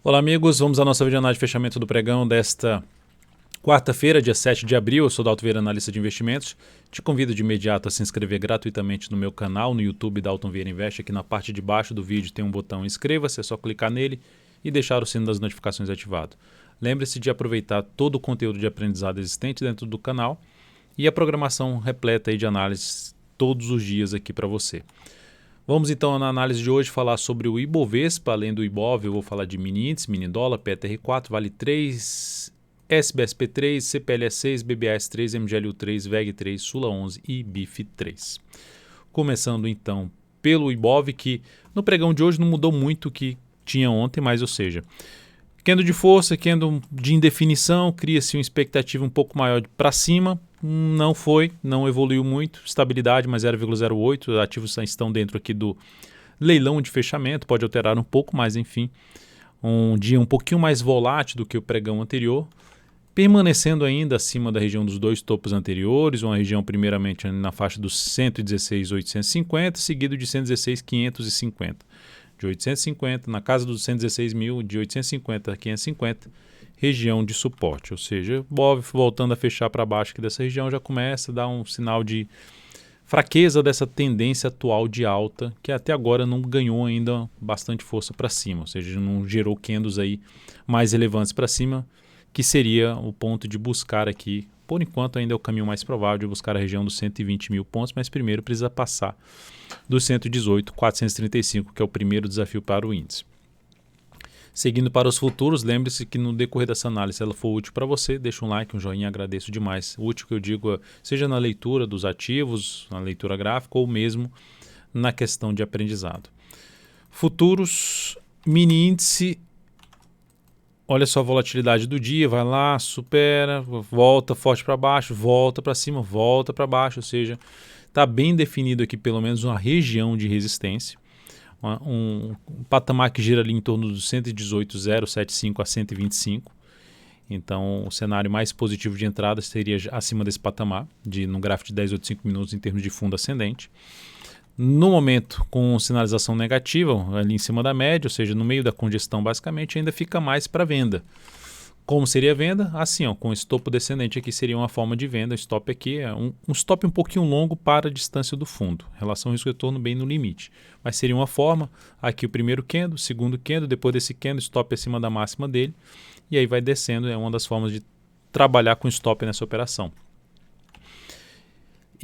Olá amigos, vamos à nossa videoanálise de fechamento do pregão desta quarta-feira, dia 7 de abril. Eu sou Dalton Vieira, analista de investimentos. Te convido de imediato a se inscrever gratuitamente no meu canal no YouTube Dalton Vieira Invest. Aqui na parte de baixo do vídeo tem um botão inscreva-se, é só clicar nele e deixar o sino das notificações ativado. Lembre-se de aproveitar todo o conteúdo de aprendizado existente dentro do canal e a programação repleta aí de análises todos os dias aqui para você. Vamos então na análise de hoje falar sobre o Ibovespa, além do Ibov, eu vou falar de mini índice, mini dólar, PTR4, Vale 3, SBSP 3, CPLS 6, BBAS 3, MGLU 3, VEG 3, Sula 11 e BIF 3. Começando então pelo Ibov, que no pregão de hoje não mudou muito o que tinha ontem, mas ou seja, candle de força, candle de indefinição, cria-se uma expectativa um pouco maior para cima. Não evoluiu muito, estabilidade mais 0,08, os ativos estão dentro aqui do leilão de fechamento, pode alterar um pouco, mas enfim, um dia um pouquinho mais volátil do que o pregão anterior, permanecendo ainda acima da região dos dois topos anteriores, uma região primeiramente na faixa dos 116.850, seguido de 116.550. De 850, na casa dos 116 mil, de 850 a 550, região de suporte, ou seja, BOV voltando a fechar para baixo aqui dessa região já começa a dar um sinal de fraqueza dessa tendência atual de alta, que até agora não ganhou ainda bastante força para cima, ou seja, não gerou candles aí mais relevantes para cima, que seria o ponto de buscar aqui. Por enquanto ainda é o caminho mais provável de buscar a região dos 120 mil pontos, mas primeiro precisa passar dos 118.435, que é o primeiro desafio para o índice. Seguindo para os futuros, lembre-se que no decorrer dessa análise, se ela for útil para você, deixa um like, um joinha, agradeço demais. Útil que eu digo, seja na leitura dos ativos, na leitura gráfica ou mesmo na questão de aprendizado. Futuros, mini índice, olha só a volatilidade do dia, vai lá, supera, volta forte para baixo, volta para cima, volta para baixo, ou seja, está bem definido aqui pelo menos uma região de resistência. Um patamar que gira ali em torno dos 118.075 a 125. Então, o cenário mais positivo de entrada seria acima desse patamar, no gráfico de 10 ou de 5 minutos em termos de fundo ascendente. No momento, com sinalização negativa, ali em cima da média, ou seja, no meio da congestão, basicamente, ainda fica mais para venda. Como seria a venda? Assim, ó, com esse topo descendente aqui seria uma forma de venda. O stop aqui é um stop um pouquinho longo para a distância do fundo. Relação risco-retorno bem no limite. Mas seria uma forma, aqui o primeiro candle, segundo candle, depois desse candle, stop acima da máxima dele. E aí vai descendo, é uma das formas de trabalhar com stop nessa operação.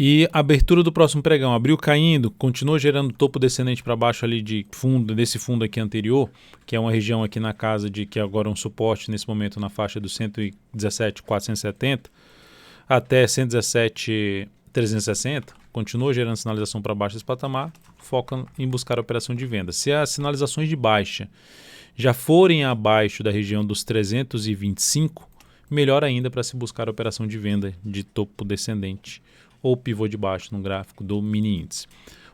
E a abertura do próximo pregão, abriu caindo, continua gerando topo descendente para baixo ali desse fundo aqui anterior, que é uma região aqui na casa que agora é um suporte nesse momento na faixa dos 117.470 até 117.360, continua gerando sinalização para baixo desse patamar, foca em buscar a operação de venda. Se as sinalizações de baixa já forem abaixo da região dos 325, melhor ainda para se buscar a operação de venda de topo descendente ou pivô de baixo no gráfico do mini índice.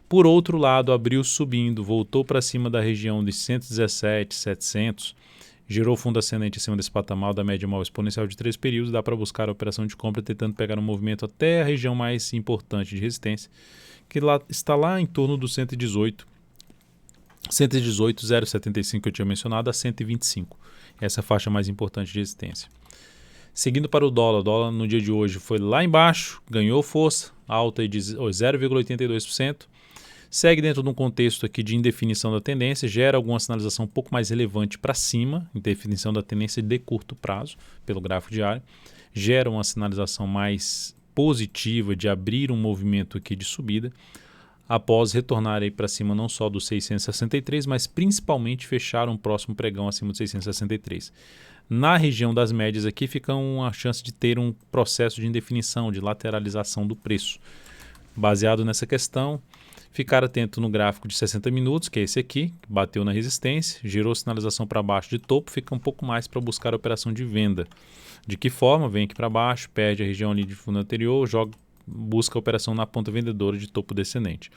Por outro lado, abriu subindo, voltou para cima da região de 117.700, gerou fundo ascendente acima desse patamar da média móvel exponencial de 3 períodos, dá para buscar a operação de compra tentando pegar um movimento até a região mais importante de resistência, que está lá em torno do 118.075 que eu tinha mencionado, a 125. Essa é a faixa mais importante de resistência. Seguindo para o dólar no dia de hoje foi lá embaixo, ganhou força, alta de 0,82%, segue dentro de um contexto aqui de indefinição da tendência, gera alguma sinalização um pouco mais relevante para cima, indefinição da tendência de curto prazo, pelo gráfico diário, gera uma sinalização mais positiva de abrir um movimento aqui de subida, após retornar aí para cima não só dos 663, mas principalmente fechar um próximo pregão acima dos 663. Na região das médias aqui fica uma chance de ter um processo de indefinição, de lateralização do preço. Baseado nessa questão, ficar atento no gráfico de 60 minutos, que é esse aqui, que bateu na resistência, gerou sinalização para baixo de topo, fica um pouco mais para buscar a operação de venda. De que forma? Vem aqui para baixo, perde a região ali de fundo anterior, busca a operação na ponta vendedora de topo descendente.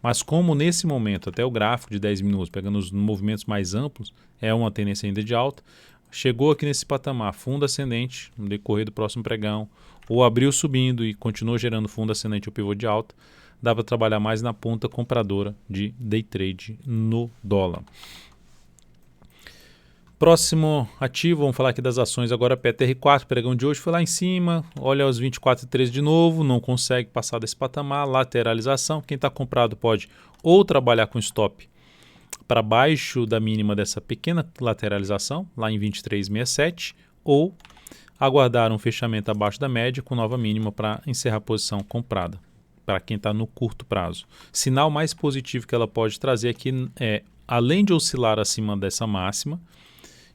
Mas como nesse momento, até o gráfico de 10 minutos, pegando os movimentos mais amplos, é uma tendência ainda de alta, chegou aqui nesse patamar, fundo ascendente, no decorrer do próximo pregão, ou abriu subindo e continuou gerando fundo ascendente ou pivô de alta, dá para trabalhar mais na ponta compradora de day trade no dólar. Próximo ativo, vamos falar aqui das ações agora, PTR4, pregão de hoje foi lá em cima, olha os 24,13 de novo, não consegue passar desse patamar, lateralização, quem está comprado pode ou trabalhar com stop para baixo da mínima dessa pequena lateralização, lá em 23,67, ou aguardar um fechamento abaixo da média com nova mínima para encerrar a posição comprada, para quem está no curto prazo. Sinal mais positivo que ela pode trazer aqui é, além de oscilar acima dessa máxima,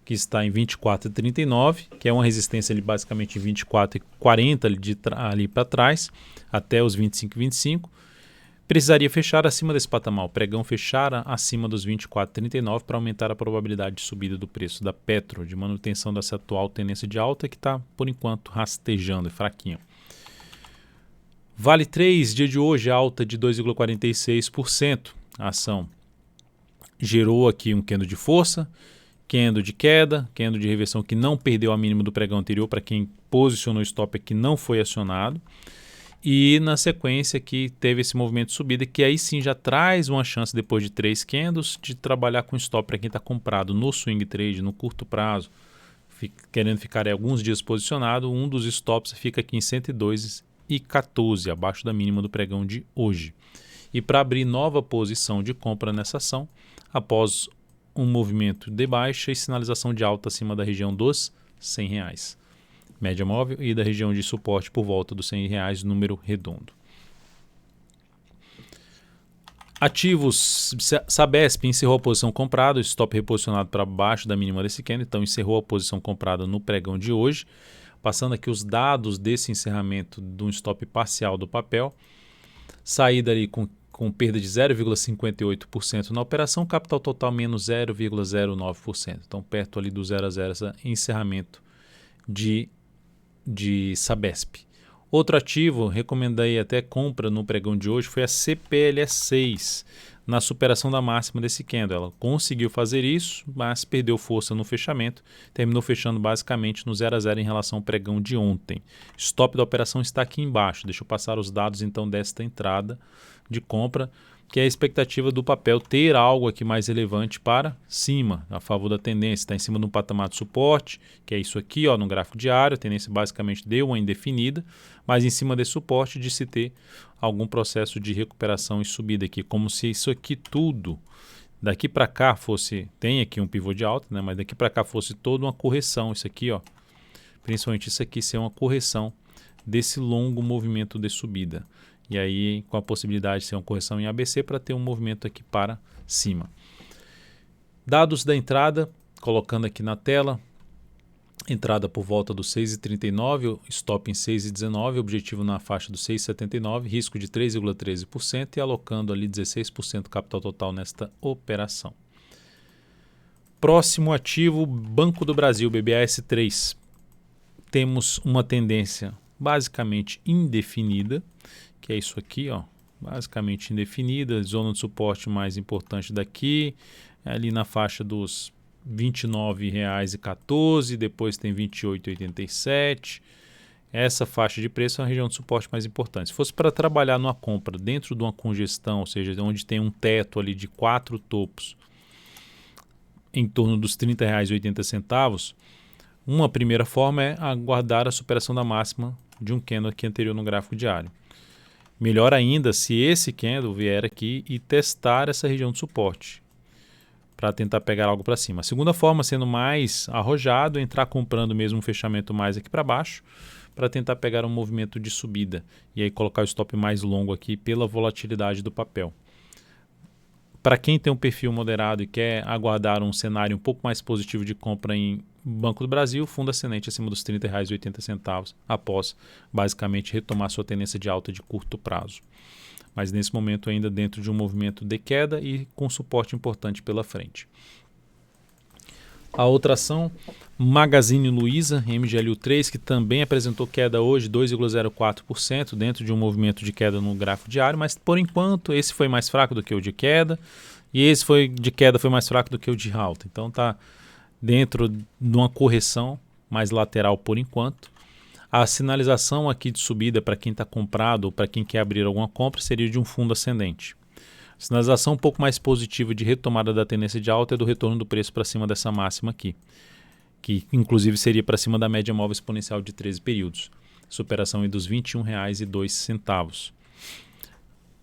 que está em 24,39, que é uma resistência ali basicamente em 24,40 ali para trás, até os 25,25, precisaria fechar acima desse patamar, o pregão fechar acima dos 24,39 para aumentar a probabilidade de subida do preço da Petro, de manutenção dessa atual tendência de alta que está, por enquanto, rastejando, fraquinho. Vale 3, dia de hoje, alta de 2,46%. A ação gerou aqui um candle de força, candle de queda, candle de reversão que não perdeu a mínima do pregão anterior, para quem posicionou o stop aqui não foi acionado. E na sequência aqui teve esse movimento de subida que aí sim já traz uma chance depois de 3 candles de trabalhar com stop para quem está comprado no swing trade, no curto prazo, querendo ficar alguns dias posicionado. Um dos stops fica aqui em 102,14, abaixo da mínima do pregão de hoje. E para abrir nova posição de compra nessa ação, após um movimento de baixa e sinalização de alta acima da região dos R$100, média móvel, e da região de suporte por volta dos R$100, número redondo. Ativos, Sabesp encerrou a posição comprada, stop reposicionado para baixo da mínima desse candle, então encerrou a posição comprada no pregão de hoje. Passando aqui os dados desse encerramento de um stop parcial do papel, saída ali com perda de 0,58% na operação, capital total menos 0,09%. Então, perto ali do 0 a 0, esse encerramento de Sabesp. Outro ativo, recomendei até compra no pregão de hoje, foi a CPLS6, na superação da máxima desse candle. Ela conseguiu fazer isso, mas perdeu força no fechamento, terminou fechando basicamente no 0 a 0 em relação ao pregão de ontem. Stop da operação está aqui embaixo. Deixa eu passar os dados então desta entrada de compra, que é a expectativa do papel ter algo aqui mais relevante para cima, a favor da tendência. Está em cima de um patamar de suporte, que é isso aqui, ó, no gráfico diário. A tendência basicamente deu uma indefinida, mas em cima desse suporte de se ter algum processo de recuperação e subida aqui, como se isso aqui tudo, daqui para cá fosse, tem aqui um pivô de alta, né, mas daqui para cá fosse toda uma correção, isso aqui, ó, principalmente isso aqui ser uma correção desse longo movimento de subida. E aí, com a possibilidade de ser uma correção em ABC para ter um movimento aqui para cima. Dados da entrada, colocando aqui na tela. Entrada por volta dos 6,39, stop em 6,19, objetivo na faixa dos 6,79, risco de 3,13% e alocando ali 16% capital total nesta operação. Próximo ativo, Banco do Brasil, BBAS3. Temos uma tendência basicamente indefinida, que é isso aqui, ó, basicamente indefinida, zona de suporte mais importante daqui, ali na faixa dos R$ 29,14, depois tem R$ 28,87. Essa faixa de preço é a região de suporte mais importante. Se fosse para trabalhar numa compra dentro de uma congestão, ou seja, onde tem um teto ali de 4 topos, em torno dos R$ 30,80, uma primeira forma é aguardar a superação da máxima de um candle aqui anterior no gráfico diário. Melhor ainda se esse candle vier aqui e testar essa região de suporte, para tentar pegar algo para cima. A segunda forma, sendo mais arrojado, entrar comprando mesmo um fechamento mais aqui para baixo, para tentar pegar um movimento de subida e aí colocar o stop mais longo aqui pela volatilidade do papel. Para quem tem um perfil moderado e quer aguardar um cenário um pouco mais positivo de compra em Banco do Brasil, fundo ascendente acima dos R$ 30,80 após basicamente retomar sua tendência de alta de curto prazo. Mas nesse momento ainda dentro de um movimento de queda e com suporte importante pela frente. A outra ação, Magazine Luiza, MGLU3, que também apresentou queda hoje, 2,04%, dentro de um movimento de queda no gráfico diário, mas por enquanto esse foi mais fraco do que o de queda, e esse de queda foi mais fraco do que o de alta. Então está dentro de uma correção mais lateral por enquanto. A sinalização aqui de subida para quem está comprado ou para quem quer abrir alguma compra seria de um fundo ascendente. Sinalização um pouco mais positiva de retomada da tendência de alta é do retorno do preço para cima dessa máxima aqui, que inclusive seria para cima da média móvel exponencial de 13 períodos. Superação aí dos R$ 21,02.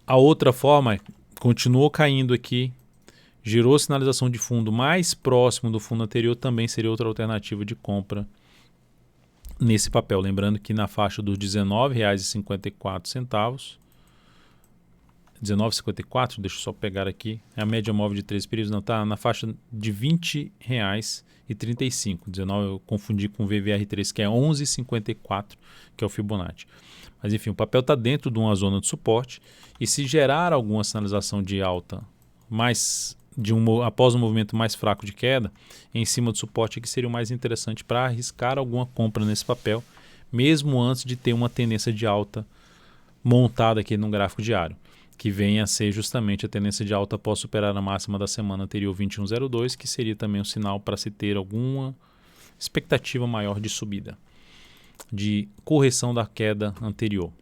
A outra forma, continuou caindo aqui, girou sinalização de fundo mais próximo do fundo anterior, também seria outra alternativa de compra nesse papel. Lembrando que na faixa dos R$ 19,54, 19,54, deixa eu só pegar aqui, é a média móvel de 13 períodos, não, está na faixa de R$ 20,35. 19 eu confundi com o VVR3, que é 11,54, que é o Fibonacci. Mas enfim, o papel está dentro de uma zona de suporte e se gerar alguma sinalização de alta após um movimento mais fraco de queda, em cima do suporte, que seria o mais interessante para arriscar alguma compra nesse papel, mesmo antes de ter uma tendência de alta montada aqui no gráfico diário, que venha a ser justamente a tendência de alta após superar a máxima da semana anterior 21,02, que seria também um sinal para se ter alguma expectativa maior de subida, de correção da queda anterior.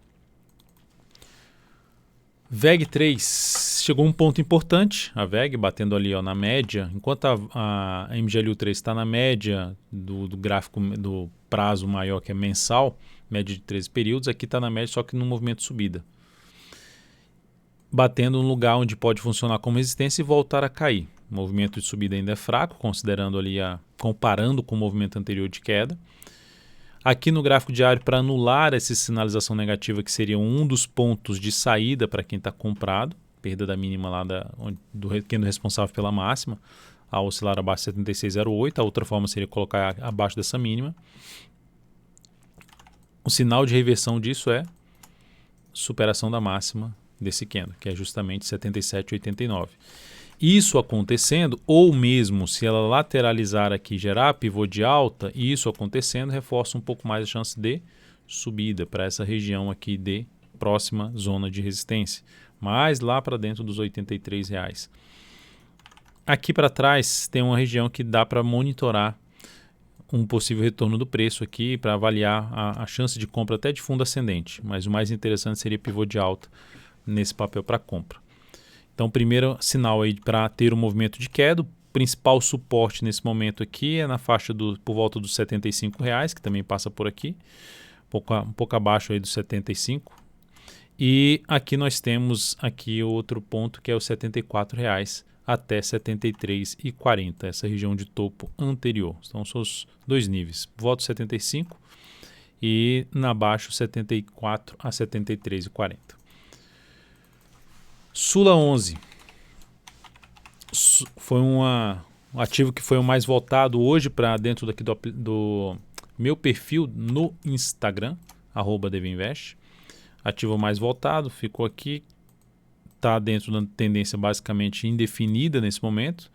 VEG3 chegou a um ponto importante, a VEG batendo ali na média, enquanto a MGLU3 está na média do gráfico do prazo maior, que é mensal, média de 13 períodos, aqui está na média só que no movimento de subida, batendo um lugar onde pode funcionar como resistência e voltar a cair. O movimento de subida ainda é fraco, considerando ali comparando com o movimento anterior de queda. Aqui no gráfico diário, para anular essa sinalização negativa, que seria um dos pontos de saída para quem está comprado, perda da mínima lá do responsável pela máxima, a oscilar abaixo de 76,08, a outra forma seria colocar abaixo dessa mínima. O sinal de reversão disso é superação da máxima desse candle, que é justamente 77,89. Isso acontecendo, ou mesmo se ela lateralizar aqui, gerar pivô de alta, isso acontecendo reforça um pouco mais a chance de subida para essa região aqui de próxima zona de resistência, mais lá para dentro dos R$ 83. Aqui para trás tem uma região que dá para monitorar um possível retorno do preço aqui, para avaliar a chance de compra até de fundo ascendente, mas o mais interessante seria pivô de alta nesse papel para compra. Então, primeiro sinal aí para ter um movimento de queda, o principal suporte nesse momento aqui é na faixa por volta dos R$ 75, que também passa por aqui, um pouco abaixo aí dos 75. E aqui nós temos aqui outro ponto, que é os R$ 74 até R$ 73,40, essa região de topo anterior. Então são os dois níveis, volta 75 e na baixo 74 a 73,40. Sula 11 foi um ativo que foi o mais votado hoje para dentro daqui do meu perfil no Instagram, @devinvest. Ativo mais votado, ficou aqui, está dentro da tendência basicamente indefinida nesse momento.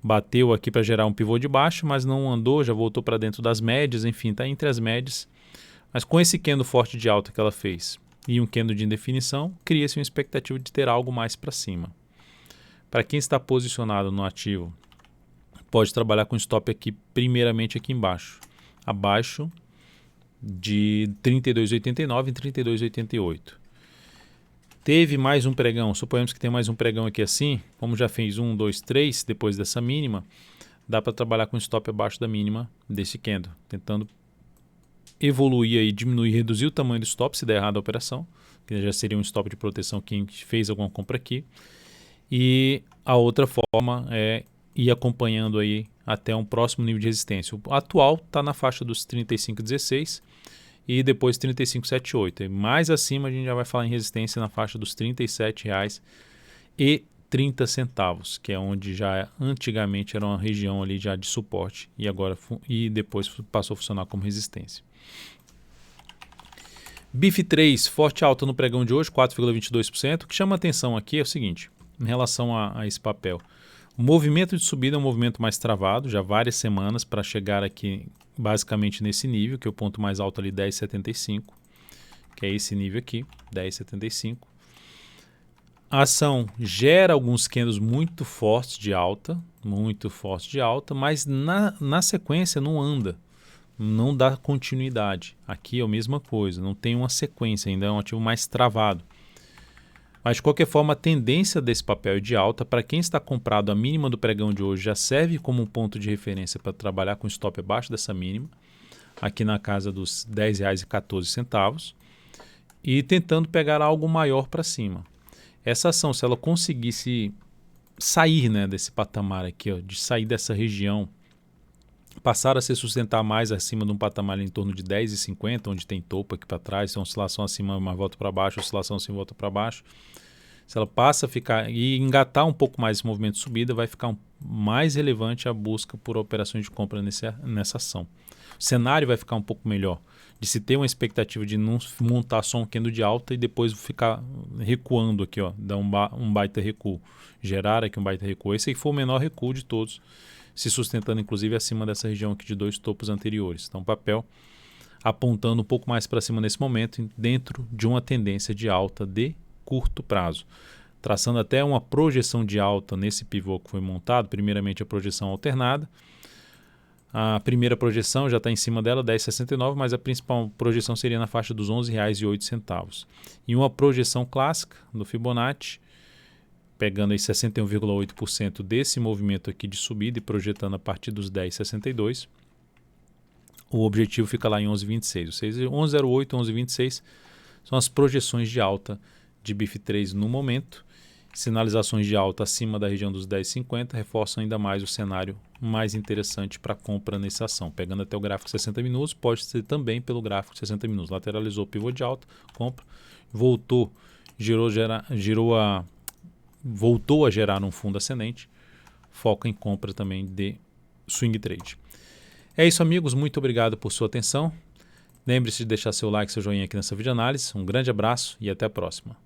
Bateu aqui para gerar um pivô de baixo, mas não andou, já voltou para dentro das médias, enfim, está entre as médias. Mas com esse candle forte de alta que ela fez e um candle de indefinição, cria-se uma expectativa de ter algo mais para cima. Para quem está posicionado no ativo, pode trabalhar com stop aqui, primeiramente aqui embaixo, abaixo de 32,89 e 32,88. Teve mais um pregão, suponhamos que tem mais um pregão aqui assim, como já fez 1, 2, 3, depois dessa mínima, dá para trabalhar com stop abaixo da mínima desse candle, tentando evoluir aí, diminuir, reduzir o tamanho do stop se der errado a operação, que já seria um stop de proteção quem fez alguma compra aqui. E a outra forma é ir acompanhando aí até um próximo nível de resistência. O atual está na faixa dos 35,16 e depois 35,78. E mais acima a gente já vai falar em resistência na faixa dos R$ 37,30, que é onde já antigamente era uma região ali já de suporte e depois passou a funcionar como resistência. BIF3, forte alta no pregão de hoje, 4,22%. O que chama atenção aqui é o seguinte, em relação a esse papel. O movimento de subida é um movimento mais travado, já várias semanas, para chegar aqui basicamente nesse nível, que é o ponto mais alto ali, 10,75, que é esse nível aqui, 10,75. A ação gera alguns candles muito fortes de alta, mas na sequência não anda, não dá continuidade. Aqui é a mesma coisa, não tem uma sequência, ainda é um ativo mais travado. Mas de qualquer forma, a tendência desse papel é de alta. Para quem está comprado, a mínima do pregão de hoje já serve como um ponto de referência para trabalhar com stop abaixo dessa mínima, aqui na casa dos R$ 10,14, e tentando pegar algo maior para cima. Essa ação, se ela conseguisse sair, né, desse patamar aqui, ó, de sair dessa região, passar a se sustentar mais acima de um patamar em torno de 10,50, onde tem topo aqui para trás, tem oscilação acima, uma volta para baixo, oscilação acima, volta para baixo. Se ela passa a ficar e engatar um pouco mais esse movimento de subida, vai ficar mais relevante a busca por operações de compra nessa ação. O cenário vai ficar um pouco melhor, de se ter uma expectativa de não montar só um candle de alta e depois ficar recuando aqui, ó, dar um baita recuo, gerar aqui um baita recuo. Esse aí foi o menor recuo de todos, se sustentando inclusive acima dessa região aqui de 2 topos anteriores. Então o papel apontando um pouco mais para cima nesse momento, dentro de uma tendência de alta de curto prazo, traçando até uma projeção de alta nesse pivô que foi montado. Primeiramente a projeção alternada, a primeira projeção já está em cima dela, 10,69, mas a principal projeção seria na faixa dos R$ 11,08. E uma projeção clássica do Fibonacci, pegando aí 61,8% desse movimento aqui de subida e projetando a partir dos 10,62, o objetivo fica lá em 11,26. Ou seja, 11,08, 11,26 são as projeções de alta de BIF3 no momento. Sinalizações de alta acima da região dos 10,50 reforçam ainda mais o cenário mais interessante para compra nessa ação. Pegando até o gráfico de 60 minutos, pode ser também pelo gráfico de 60 minutos. Lateralizou o pivô de alta, compra, voltou a gerar um fundo ascendente, foca em compra também de swing trade. É isso, amigos, muito obrigado por sua atenção. Lembre-se de deixar seu like, seu joinha aqui nessa videoanálise. Um grande abraço e até a próxima.